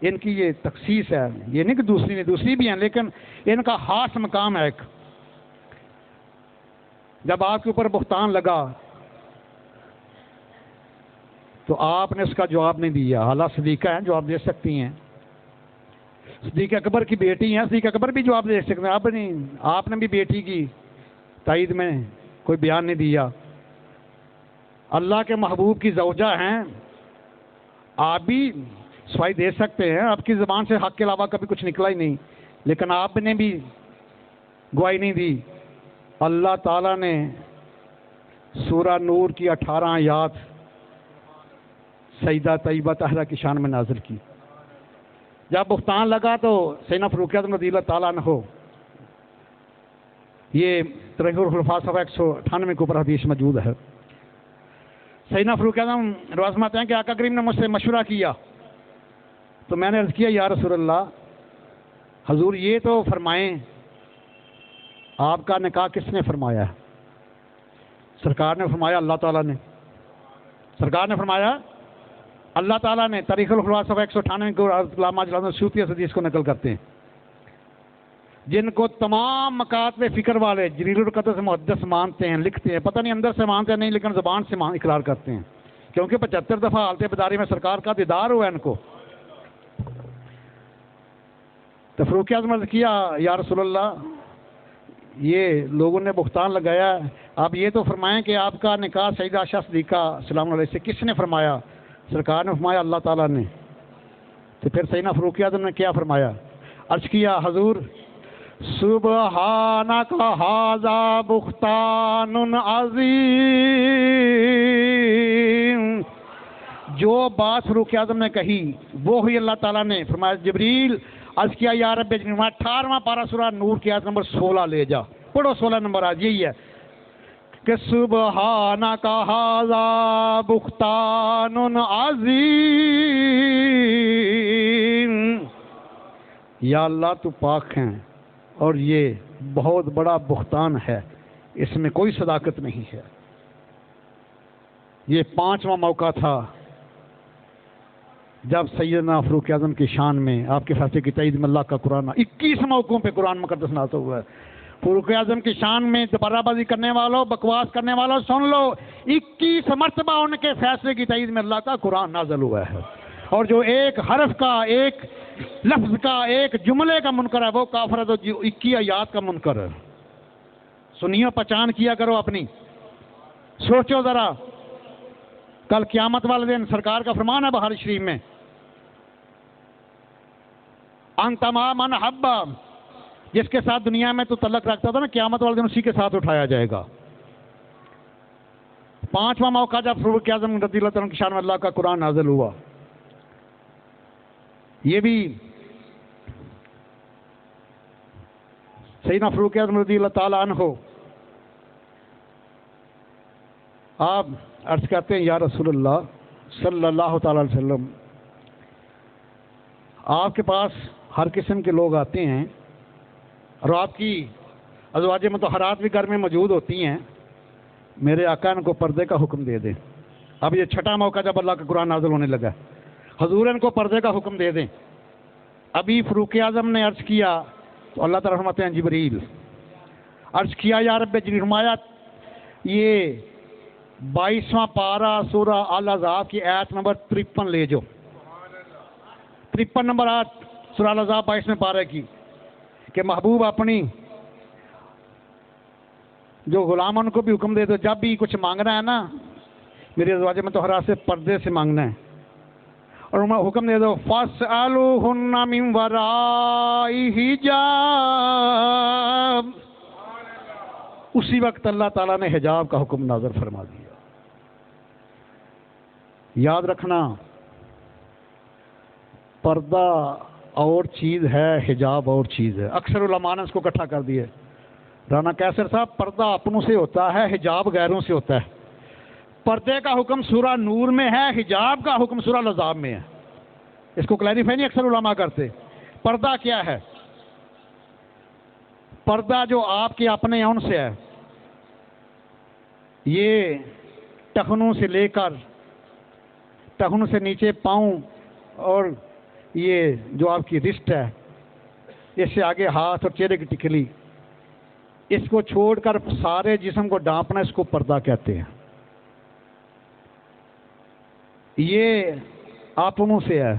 ان کی یہ تخصیص ہے، یہ نہیں کہ دوسری بھی ہیں، لیکن ان کا خاص مقام ہے ایک۔ جب آپ کے اوپر بہتان لگا تو آپ نے اس کا جواب نہیں دیا، حالانکہ صدیقہ ہیں، جواب دے سکتی ہیں، صدیق اکبر کی بیٹی ہیں، صدیق اکبر بھی جواب دے سکتے ہیں، آپ نے بھی بیٹی کی تائید میں کوئی بیان نہیں دیا۔ اللہ کے محبوب کی زوجہ ہیں، آپ بھی سوائے دے سکتے ہیں، آپ کی زبان سے حق کے علاوہ کبھی کچھ نکلا ہی نہیں، لیکن آپ نے بھی گواہی نہیں دی۔ اللہ تعالیٰ نے سورہ نور کی 18 آیات سیدہ طیبہ طاہرہ کی شان میں نازل کی۔ جب بہتان لگا تو سیدنا فاروق اعظم رضی اللہ تعالیٰ عنہ، یہ تاریخ الخلفاء صفحہ 198 کے اوپر حدیث موجود ہے، سیدنا فاروق اعظم روایت میں آتے ہیں کہ آقا کریم نے مجھ سے مشورہ کیا تو میں نے عرض کیا یا رسول اللہ، حضور یہ تو فرمائیں آپ کا نکاح کس نے فرمایا ہے؟ سرکار نے فرمایا اللہ تعالیٰ نے، سرکار نے فرمایا اللہ تعالیٰ نے۔ تاریخ الخلفاء صفحہ 198 کو علامہ جلال السیوطی اس حدیث کو نقل کرتے ہیں، جن کو تمام مکاتب فکر والے جلیل القدر سے محدث مانتے ہیں، لکھتے ہیں، پتہ نہیں اندر سے مانتے ہیں نہیں، لیکن زبان سے اقرار کرتے ہیں، کیونکہ 75 دفعہ حالت بیداری میں سرکار کا دیدار ہوا ان کو۔ تو فاروق اعظم نے کیا یا رسول اللہ، یہ لوگوں نے بہتان لگایا، آپ یہ تو فرمائیں کہ آپ کا نکاح سیدہ عائشہ صدیقہ سلام علیہ سے کس نے فرمایا؟ سرکار نے فرمایا اللہ تعالیٰ نے۔ تو پھر سیدنا فاروق اعظم نے کیا فرمایا؟ عرض کیا حضور سبحانک ھذا بہتان عظیم، جو بات فاروق اعظم نے کہی وہ ہوئی اللہ تعالیٰ نے فرمایا جبریل عرض کیا یا رب جبریل، 18واں پارہ سورہ نور کی آیت نمبر 16 لے جا، پڑھو 16 نمبر آج یہی ہے کہ سبحانک ھذا بہتان عظیم، یا اللہ تو پاک ہیں اور یہ بہت بڑا بہتان ہے، اس میں کوئی صداقت نہیں ہے۔ یہ 5واں موقع تھا جب سیدنا فاروق اعظم کی شان میں آپ کے فیصلے کی تائید میں اللہ کا قرآن 21 موقعوں پہ قرآن مقدس نازل ہوا ہے۔ فاروق اعظم کی شان میں دوبارہ بازی کرنے والوں، بکواس کرنے والوں سن لو، 21 مرتبہ ان کے فیصلے کی تائید میں اللہ کا قرآن نازل ہوا ہے، اور جو ایک حرف کا، ایک لفظ کا، ایک جملے کا منکر ہے وہ کافر ہے، تو 21 آیات کا منکر ہے۔ سنیو، پہچان کیا کرو اپنی، سوچو ذرا، کل قیامت والے دن سرکار کا فرمان ہے بخاری شریف میں، انت مع من حب، جس کے ساتھ دنیا میں تو تعلق رکھتا تھا نا، قیامت والے دن اسی کے ساتھ اٹھایا جائے گا۔ 5واں موقع جب فاروق اعظم رضی اللہ تعالیٰ کی شان میں اللہ کا قرآن نازل ہوا، یہ بھی سیدنا فاروق اعظم رضی اللہ تعالیٰ عنہ، آپ عرض کرتے ہیں یا رسول اللہ صلی اللہ تعالیٰ علیہ وسلم، آپ کے پاس ہر قسم کے لوگ آتے ہیں اور آپ کی ازواج مطہرات بھی گھر میں موجود ہوتی ہیں، میرے آقا ان کو پردے کا حکم دے دیں۔ اب یہ 6واں موقع جب اللہ کا قرآن نازل ہونے لگا، حضور ان کو پردے کا حکم دے دیں۔ ابھی فاروق اعظم نے عرض کیا تو اللہ تعالیٰ فرماتے ہیں جبریل عرض کیا یا رب جبریل، فرمایا یہ 22واں پارہ سورہ الاحزاب کی آیت نمبر 53 لے جو، 53 نمبر آیت سورہ الاحزاب 22ویں پارے کی، کہ محبوب اپنی جو غلام ان کو بھی حکم دے دو، جب بھی کچھ مانگنا ہے نا میری ازواج مطہرات سے پردے سے مانگنا ہے، اور حکم دے دو فَاسْأَلُوهُنَّ مِنْ وَرَاءِ حِجَابٍ، اسی وقت اللہ تعالیٰ نے حجاب کا حکم نازل فرما دیا۔ یاد رکھنا، پردہ اور چیز ہے، حجاب اور چیز ہے۔ اکثر علماء نے اس کو اکٹھا کر دیا۔ رانا کیسر صاحب، پردہ اپنوں سے ہوتا ہے، حجاب غیروں سے ہوتا ہے۔ پردے کا حکم سورہ نور میں ہے، حجاب کا حکم سورہ الاحزاب میں ہے۔ اس کو کلیریفائی نہیں اکثر علماء کرتے۔ پردہ کیا ہے؟ پردہ جو آپ کے اپنے ہیں ان سے ہے، یہ ٹخنوں سے لے کر ٹخنوں سے نیچے پاؤں اور یہ جو آپ کی رسٹ ہے، اس سے آگے ہاتھ اور چہرے کی ٹکلی، اس کو چھوڑ کر سارے جسم کو ڈھانپنا، اس کو پردہ کہتے ہیں۔ یہ اپنوں سے ہے،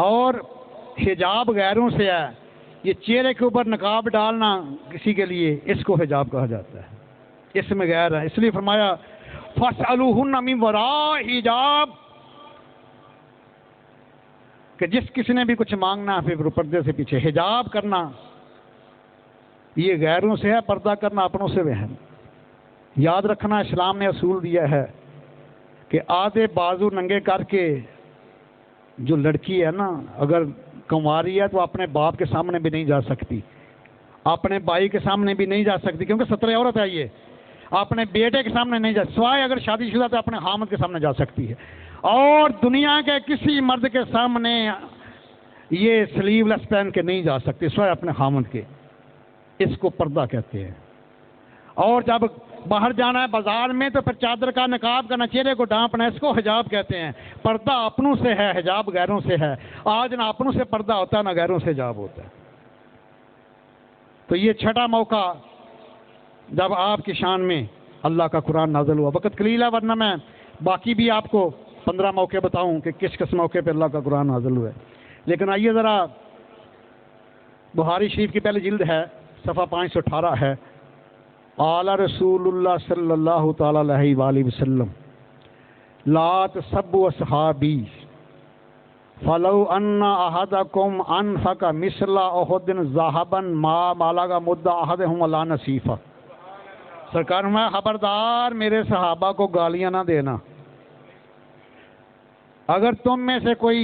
اور حجاب غیروں سے ہے۔ یہ چہرے کے اوپر نقاب ڈالنا کسی کے لیے، اس کو حجاب کہا جاتا ہے، اس میں غیر ہے۔ اس لیے فرمایا فَاسْأَلُوهُنَّ مِنْ وَرَاءِ حجاب، کہ جس کسی نے بھی کچھ مانگنا ہے پھر پردے سے پیچھے۔ حجاب کرنا یہ غیروں سے ہے، پردہ کرنا اپنوں سے بھی ہے۔ یاد رکھنا اسلام نے اصول دیا ہے کہ آدھے بازو ننگے کر کے جو لڑکی ہے نا، اگر کنواری ہے تو اپنے باپ کے سامنے بھی نہیں جا سکتی، اپنے بھائی کے سامنے بھی نہیں جا سکتی، کیونکہ ستر عورت ہے یہ، اپنے بیٹے کے سامنے نہیں جا، سوائے اگر شادی شدہ تو اپنے خامد کے سامنے جا سکتی ہے، اور دنیا کے کسی مرد کے سامنے یہ سلیو لیس پہن کے نہیں جا سکتی سوائے اپنے خامد کے۔ اس کو پردہ کہتے ہیں۔ اور جب باہر جانا ہے بازار میں تو پھر چادر کا نقاب کرنا، چہرے کو ڈھانپنا، اس کو حجاب کہتے ہیں۔ پردہ اپنوں سے ہے، حجاب غیروں سے ہے۔ آج نہ اپنوں سے پردہ ہوتا ہے نہ غیروں سے حجاب ہوتا ہے۔ تو یہ چھٹا موقع جب آپ کی شان میں اللہ کا قرآن نازل ہوا۔ وقت قلیل ہے، ورنہ میں باقی بھی آپ کو 15 موقع بتاؤں کہ کس کس موقع پہ اللہ کا قرآن نازل ہوا ہے۔ لیکن آئیے ذرا بخاری شریف کی پہلی جلد ہے، صفحہ 518 ہے۔ قال رسول اللہ صلی اللہ تعالی علیہ وآلہ وسلم لا تسبوا اصحابی فلو ان احدکم انفق مثل احد ذهبا ما بلغ مد احدهم ولا نصیفا۔ سرکار میں خبردار میرے صحابہ کو گالیاں نہ دینا۔ اگر تم میں سے کوئی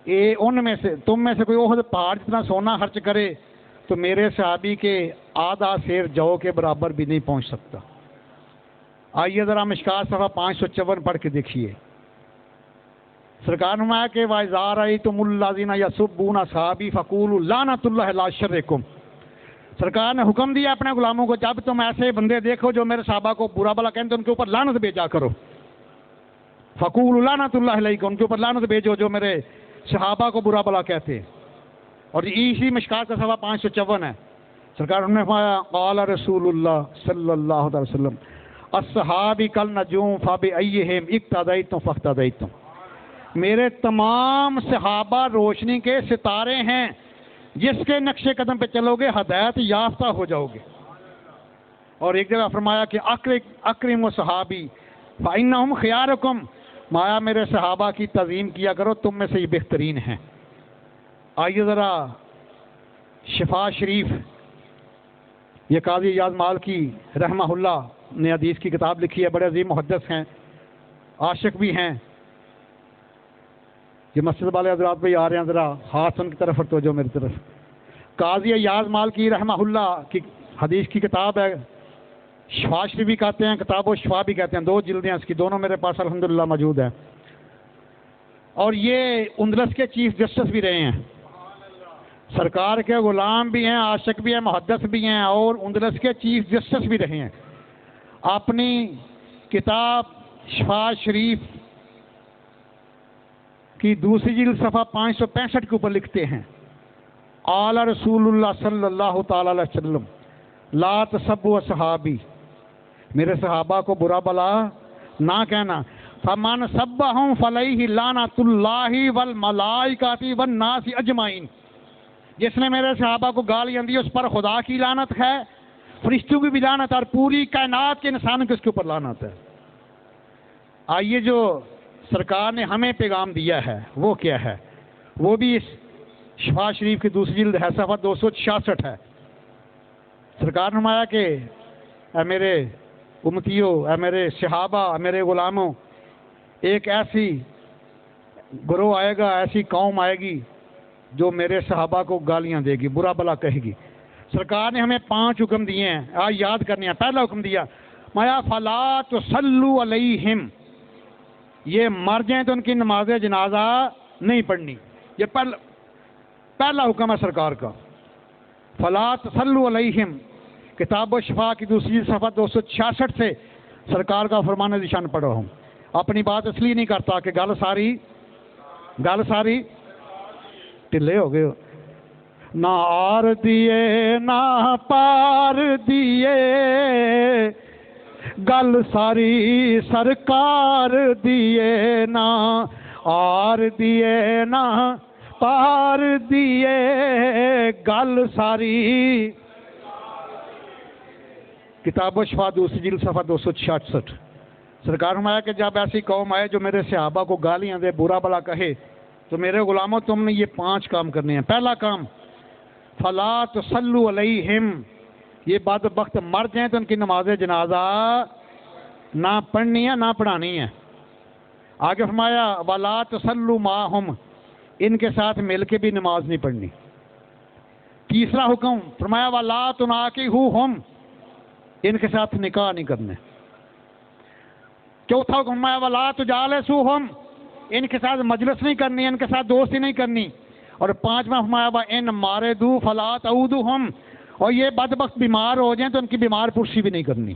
احد پہاڑ جتنا سونا خرچ کرے تو میرے صحابی کے آدھا سیر جو کے برابر بھی نہیں پہنچ سکتا۔ آئیے ذرا مشکات صفحہ 554 پڑھ کے دیکھیے۔ سرکار فرمایا کہ وَإِذَا رَأَيْتُمُ الَّذِينَ يَسُبُّونَ أَصْحَابِي فَقُولُوا لَعْنَةُ اللَّهِ عَلَىٰ شَرِّكُمْ۔ سرکار نے حکم دیا اپنے غلاموں کو، جب تم ایسے بندے دیکھو جو میرے صحابہ کو برا بلا کہیں تو ان کے اوپر لعنت بھیجا کرو۔ فَقُولُوا لَعْنَةُ اللَّهِ عَلَيْكُمْ، ان کے اوپر لعنت بھیجو جو میرے صحابہ کو برا بلا کہتے۔ اور اسی مشکات کا صفحہ 554 ہے۔ سرکار نے فرمایا قال رسول اللہ صلی اللہ علیہ وسلم الصحابی کالنجوم فبأیہم اقتدیتم فاقتدیتم۔ میرے تمام صحابہ روشنی کے ستارے ہیں، جس کے نقش قدم پہ چلو گے ہدایت یافتہ ہو جاؤ گے۔ اور ایک جگہ فرمایا کہ اکرموا صحابی فإنہم خیارکم، مایا میرے صحابہ کی تعظیم کیا کرو، تم میں سے یہ بہترین ہیں۔ آئیے ذرا شفا شریف، یہ قاضی ایاز مالکی رحمہ اللہ نے حدیث کی کتاب لکھی ہے، بڑے عظیم محدث ہیں، عاشق بھی ہیں۔ یہ مسجد والے حضرات بھی آ رہے ہیں، ذرا ہاتھ ان کی طرف اور توجہ میری طرف۔ قاضی ایاز مالکی رحمہ اللہ کی حدیث کی کتاب ہے، شفا شریف بھی کہتے ہیں، کتاب و شفا بھی کہتے ہیں، 2 جلدیں اس کی، دونوں میرے پاس الحمدللہ موجود ہیں۔ اور یہ اندلس کے چیف جسٹس بھی رہے ہیں، سرکار کے غلام بھی ہیں، عاشق بھی ہیں، محدث بھی ہیں، اور اندلس کے چیف جسٹس بھی رہے ہیں۔ اپنی کتاب شفا شریف کی دوسری جلد صفحہ 565 کے اوپر لکھتے ہیں قال رسول اللہ صلی اللہ تعالی علیہ وسلم لا تسبوا صحابی، میرے صحابہ کو برا بلا نہ کہنا۔ فمن سبہم فعلیہ لعنۃ اللہ والملائکۃ والناس اجمعین، جس نے میرے صحابہ کو گالیاں دی اس پر خدا کی لعنت ہے، فرشتوں کی بھی لعنت، اور پوری کائنات کے انسانوں کی اس کے اوپر لعنت ہے۔ آئیے جو سرکار نے ہمیں پیغام دیا ہے وہ کیا ہے، وہ بھی اس شفا شریف کی دوسری جلد ہے، صفحہ 266 ہے۔ سرکار نے فرمایا کہ اے میرے امتیوں، اے میرے صحابہ، اے میرے غلاموں، ایک ایسی گروہ آئے گا، ایسی قوم آئے گی جو میرے صحابہ کو گالیاں دے گی، برا بلا کہے گی۔ سرکار نے ہمیں 5 حکم دیے ہیں، آج یاد کرنے ہیں۔ پہلا حکم دیا مایا فلا تصلوا علیہم، یہ مر جائیں تو ان کی نماز جنازہ نہیں پڑھنی، یہ پہلا حکم ہے سرکار کا۔ فلا تصلوا علیہم، کتاب و شفا کی دوسری صفحہ 266 سے سرکار کا فرمان ذیشان پڑھ رہا ہوں۔ اپنی بات اس لیے نہیں کرتا کہ گل ساری گل ساری ٹلے ہو گئے ہو. نہ آر دیے نہ پار دیے گل ساری سرکار دیے. نہ آر دیے نہ پار دیے گل ساری. کتاب و شفا دوسری جلد صفحہ 266. سرکار فرمایا کہ جب ایسی قوم آئے جو میرے صحابہ کو گالیاں دے، برا بلا کہے، تو میرے غلاموں تم نے یہ 5 کام کرنے ہیں. پہلا کام فلا تصلوا علیہم، یہ بدبخت مر جائیں تو ان کی نماز جنازہ نہ پڑھنی ہے نہ پڑھانی ہے. آگے فرمایا ولا تصلوا معہم، ان کے ساتھ مل کے بھی نماز نہیں پڑھنی. تیسرا حکم فرمایا ولا تناکحوہم، ان کے ساتھ نکاح نہیں کرنے. چوتھا حکم فرمایا ولا تجالسوہم، ان کے ساتھ مجلس نہیں کرنی، ان کے ساتھ دوستی نہیں کرنی. اور 5واں فرمایا وان مارضوا فلا تعودوہم، اور یہ بدبخت بیمار ہو جائیں تو ان کی بیمار پرسی بھی نہیں کرنی.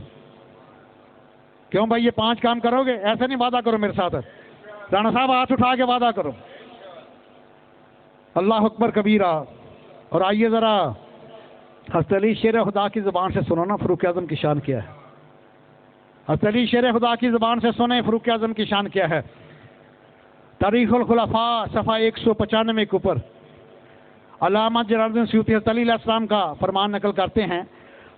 کیوں بھائی یہ 5 کام کرو گے؟ ایسے نہیں وعدہ کرو میرے ساتھ. رانا صاحب ہاتھ اٹھا کے وعدہ کرو. اللہ اکبر کبیرہ. اور آئیے ذرا حضرت علی شیر خدا کی زبان سے سنو نا فاروق اعظم کی شان کیا ہے. حضرت علی شیر خدا کی زبان سے سنیں فاروق اعظم کی شان کیا ہے. تاریخ الخلفاء صفحہ 195 کے اوپر علامہ جلال الدین سیوطی حضرت علی علیہ السلام کا فرمان نقل کرتے ہیں.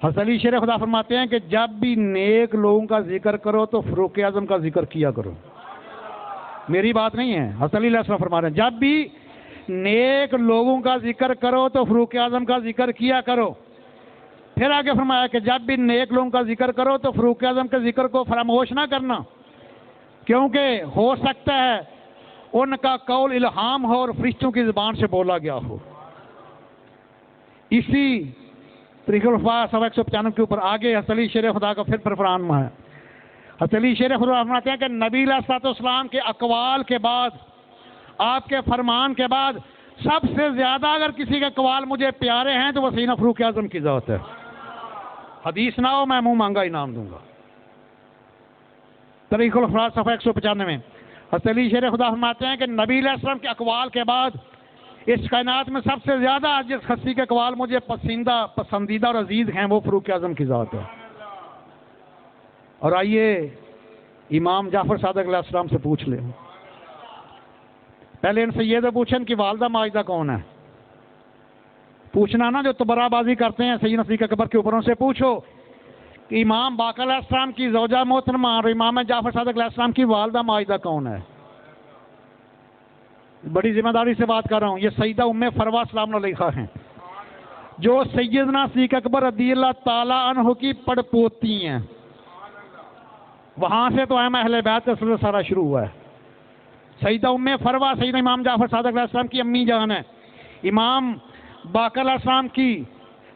حضرت علی شیر خدا فرماتے ہیں کہ جب بھی نیک لوگوں کا ذکر کرو تو فاروق اعظم کا ذکر کیا کرو. میری بات نہیں ہے، حضرت علی علیہ السلام فرما رہے ہیں جب بھی نیک لوگوں کا ذکر کرو تو فاروق اعظم کا ذکر کیا کرو. پھر آگے فرمایا کہ جب بھی نیک لوگوں کا ذکر کرو تو فاروق اعظم کے ذکر کو فراموش نہ کرنا، کیونکہ ہو سکتا ہے ان کا قول الہام ہو اور فرشتوں کی زبان سے بولا گیا ہو. اسی طریقہ الفاظ صفحہ 195 کے اوپر آگے حضرت علی شیر خدا کا پھر فرمان ہے. حضرت علی شیر خدا فرماتے ہیں کہ نبی علیہ الصلوۃ والسلام کے اقوال کے بعد، آپ کے فرمان کے بعد سب سے زیادہ اگر کسی کے اقوال مجھے پیارے ہیں تو وہ سیدنا فاروق اعظم کی ذات ہے. حدیث نہ ہو میں منہ مانگا انعام دوں گا. طریق الافراد صفحہ 195 میں حضرت علی شیر خدا فرماتے ہیں کہ نبی علیہ السلام کے اقوال کے بعد اس کائنات میں سب سے زیادہ جس ہستی کے اقوال مجھے پسندیدہ اور عزیز ہیں وہ فاروق اعظم کی ذات ہے. اور آئیے امام جعفر صادق علیہ السلام سے پوچھ لیں. پہلے ان سے یہ تو پوچھیں کہ والدہ ماجدہ کون ہے. پوچھنا نا جو تبرہ بازی کرتے ہیں سیدنا صدیق اکبر کے اوپر، ان سے پوچھو کہ امام باقر علیہ السلام کی زوجہ محترمہ اور امام جعفر صادق علیہ السلام کی والدہ ماجدہ کون ہے. بڑی ذمہ داری سے بات کر رہا ہوں. یہ سیدہ ام فروہ سلام علیہا ہیں جو سیدنا صدیق اکبر رضی اللہ تعالی عنہ کی پڑ پوتی ہیں. وہاں سے تو اہل بیت کا سلسلہ سارا شروع ہوا ہے. سیدہ ام فروہ سیدنا امام جعفر صادق علیہ السلام کی امی جان ہے، امام باقر علیہ السلام کی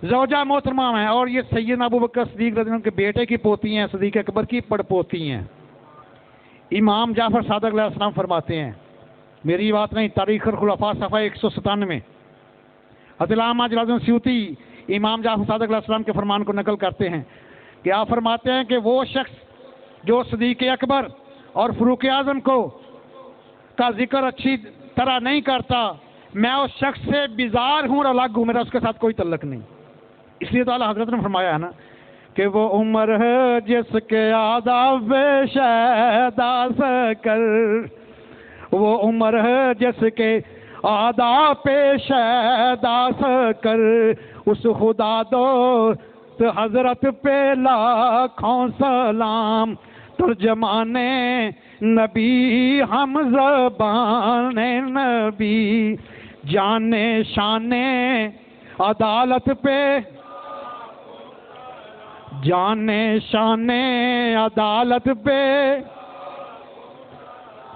زوجہ محترمہ ہیں، اور یہ سیدنا ابوبکر صدیق رضی اللہ عنہ کے بیٹے کی پوتی ہیں، صدیق اکبر کی پڑ پوتی ہیں. امام جعفر صادق علیہ السلام فرماتے ہیں، میری بات نہیں، تاریخ الخلفاء صفحہ 197 حضرت علامہ جلال الدین سیوطی امام جعفر صادق علیہ السلام کے فرمان کو نقل کرتے ہیں کہ آپ فرماتے ہیں کہ وہ شخص جو صدیق اکبر اور فاروق اعظم کا ذکر اچھی طرح نہیں کرتا، میں اس شخص سے بیزار ہوں اور الگ ہوں، میرا اس کے ساتھ کوئی تعلق نہیں. اس لیے تو اعلیٰ حضرت نے فرمایا ہے نا کہ وہ عمر ہے جس کے آداب شیدا سے کر، وہ عمر ہے جس کے آداب پیش داس کر، اس خدا دوست حضرت پہ لاکھوں سلام، ترجمان نبی ہم زبان نبی، جان شان عدالت پہ، جان شان عدالت پہ.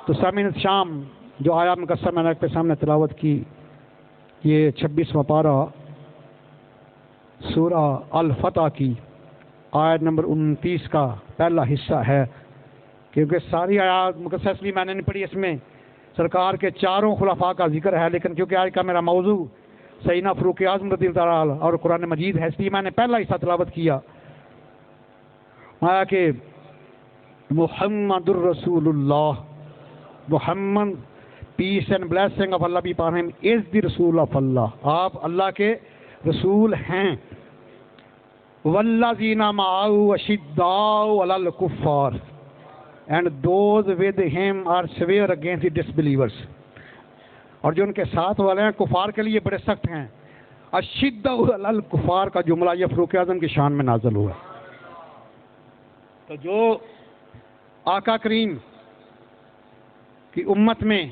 تو سامعین شام جو آیات مقدسہ میں نے آپ کے سامنے تلاوت کی، یہ 26واں پارہ سورہ الفتح کی آیت نمبر 29 کا پہلا حصہ ہے. کیونکہ ساری آیات مقدسہ اس لیے میں نے نہیں پڑھی، اس میں سرکار کے چاروں خلفاء کا ذکر ہے، لیکن کیونکہ آج کا میرا موضوع سیدنا فاروق اعظم رضی اللہ تعالیٰ اور قرآن مجید ہے، اس لیے میں نے پہلا حصہ تلاوت کیا. آیا کہ محمد الرسول اللہ، محمد peace and blessing of Allah be upon him, is the Rasul of Allah. آپ اللہ کے رسول ہیں. وَالَّذِينَ مَعَهُ أَشِدَّاءُ عَلَى الْكُفَّارِ, and those with him are severe against the disbelievers. اور جو ان کے ساتھ والے ہیں کفار کے لیے بڑے سخت ہیں. اشداء علی الکفار کا جملہ یہ فاروق اعظم کی شان میں نازل ہوا. تو جو آقا کریم کی امت میں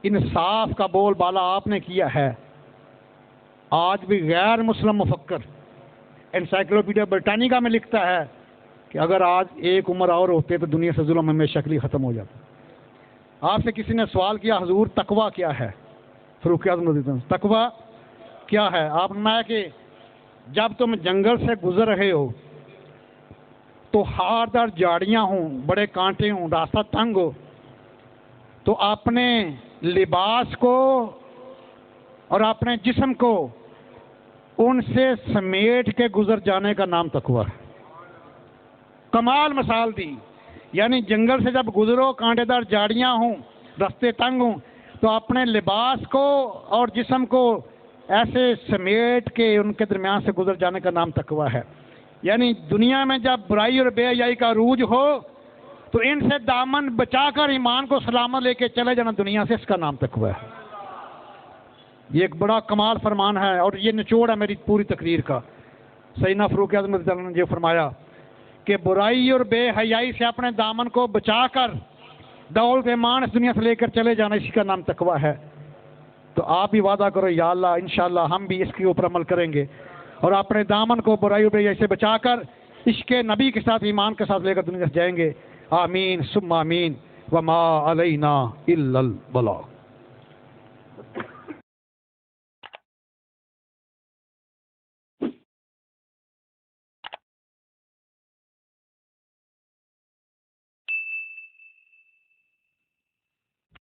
انصاف کا بول بالا آپ نے کیا ہے، آج بھی غیر مسلم مفکر انسائکلوپیڈیا برٹانیکا میں لکھتا ہے کہ اگر آج ایک عمر اور ہوتے تو دنیا سے ظلم ہمیشہ کے لیے ختم ہو جاتا. آپ سے کسی نے سوال کیا حضور تقویٰ کیا ہے؟ فاروق اعظم رضی اللہ عنہ تقویٰ کیا ہے؟ آپ نے کہا کہ جب تم جنگل سے گزر رہے ہو تو ہاردار جھاڑیاں ہوں، بڑے کانٹے ہوں، راستہ تنگ ہو، تو اپنے لباس کو اور اپنے جسم کو ان سے سمیٹ کے گزر جانے کا نام تقویٰ ہے. کمال مثال دی. یعنی جنگل سے جب گزرو، کانٹے دار جھاڑیاں ہوں، راستے تنگ ہوں، تو اپنے لباس کو اور جسم کو ایسے سمیٹ کے ان کے درمیان سے گزر جانے کا نام تقویٰ ہے. یعنی دنیا میں جب برائی اور بے حیائی کا عروج ہو تو ان سے دامن بچا کر ایمان کو سلامت لے کے چلے جانا دنیا سے، اس کا نام تقویٰ ہے. یہ ایک بڑا کمال فرمان ہے اور یہ نچوڑ ہے میری پوری تقریر کا. سیدنا فاروق اعظم رضی اللہ عنہ نے یہ فرمایا کہ برائی اور بے حیائی سے اپنے دامن کو بچا کر دولت ایمان اس دنیا سے لے کر چلے جانا، اسی کا نام تقویٰ ہے. تو آپ بھی وعدہ کرو یا اللہ انشاءاللہ ہم بھی اس کے اوپر عمل کریں گے اور اپنے دامن کو برائی اور بے حیائی سے بچا کر عشق نبی کے ساتھ ایمان کے ساتھ لے کر دنیا سے جائیں گے. آمین ثم آمین. وما علینا الا البلاغ.